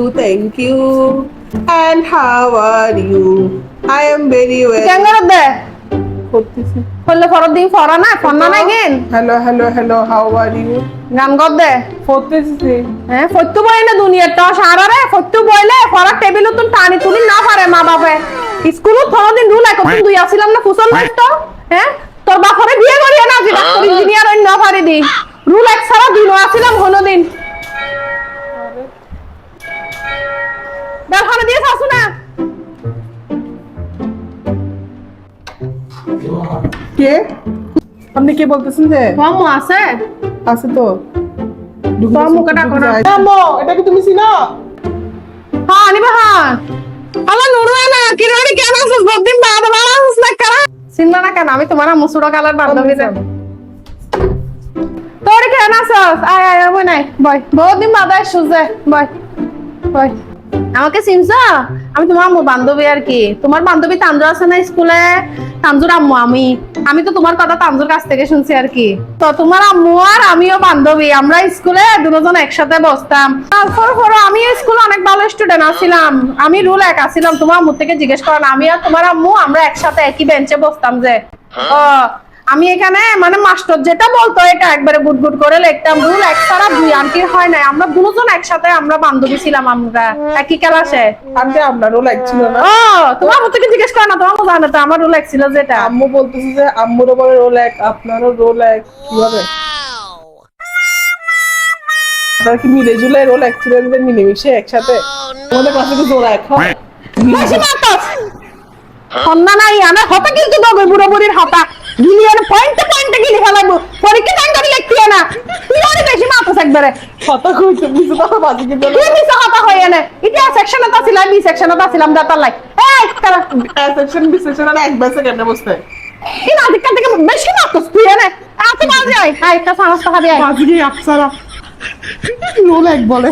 Thank you. And how are you? I am very well. Kengarode. করতেছি। Holle forod din fora na, fonna na again. Hello. How are you? Gan godde. করতেছি। ফট্টু বইলে দুনিয়ার তো সারারে ফট্টু বইলে ফরা table তুন টানি তুলি না পারে মা বাপে স্কুলত থরদিন রুল এক তুন দুই আসিলাম না ফুসল নষ্ট তোর বাপরে বিয়ে করিয়া না যে ডাক্তার ইঞ্জিনিয়ার হই না পারি দি রুল এক সারা দিন আসিলাম হলো দিন বেলখানা দিয়ে আসু না কে? আপনি কে বলতেছেন যে? মামু আছে আছে তো। মামু কাটা কোনা আম্মু, এটা কি তুমি চিনো? হ্যাঁ নিবা হ্যাঁ আলা নুরওয়ানা কিরণি কেন আছিস বদিন বাদ বাড়াছিস না কারা চিনবা না কেন আমি তোমার মুসুড়ো কালার বান্ধবী যে তোর কেন আছিস আয় বই নাই বই বহুদিন বাদ আসছিস যে বই আমাকে চিনছ আমি তোমার বান্ধবী আর কি তোমার বান্ধবী তানজু আছে না স্কুলে তানজুর আম্মু আমি তো তোমার কথা তানজুর কাছ থেকে শুনছি আর কি তো তোমার আম্মু আর আমিও বান্ধবী আমরা স্কুলে দুজন একসাথে বসতাম তারপর আমি স্কুলে অনেক ভালো স্টুডেন্ট আছিলাম আমি রুল এক আছিলাম তোমার আম্মু থেকে জিজ্ঞেস করেন আমি আর তোমার আম্মু আমরা একসাথে একই বেঞ্চে বসতাম যে আমি এখানে মানে মাস্টার যেটা বলতো এটা একবারে গুড করে লিখতাম রুল এক ছাড়া দুই আন্টির হয় না আমরা দুজন একসাথে আমরা বান্ধবী ছিলাম আমরা একই ক্লাসে আন্টি আপনারও লাইক ছিল না? তোমার আম্মু থেকে জিজ্ঞেস করে না তোমার আম্মু জানে তো আমার রুল এক ছিল যেটা আম্মু বলতেছে যে আম্মুরও বলে রোল এক, আপনারও রোল এক, কিভাবে? আপনারা কি মিলে জুলে রোল এক ছিলেন যে মিলেমিশে একসাথে? আমাদের ক্লাসে তো জোড়া এক হয়। বেশি মাতাস সন্না নাই আমার হতা কিন্তু দগর বুড়ো বুড়ির হতা গিলিয়ার পয়েন্টে গিলি ফেলাবো পরীক্ষা টাইম করে লিখতি না তুই অনেক বেশি মাতাস একবারে কথা কইতে বুঝতে পারো বাজি কিন্তু তুই মিছা হতা হয়ে না এটা সেকশনে তো ছিলাম বি সেকশনে তো ছিলাম দাতার লাই এই কারা সেকশন বি সেকশন আর এক বেসে কেন বসতে? এই না দিক থেকে বেশি মাতাস তুই না এত বাজে আয় একটা সমস্যা হবে বাজি কি আপসারা রোল এক বলে।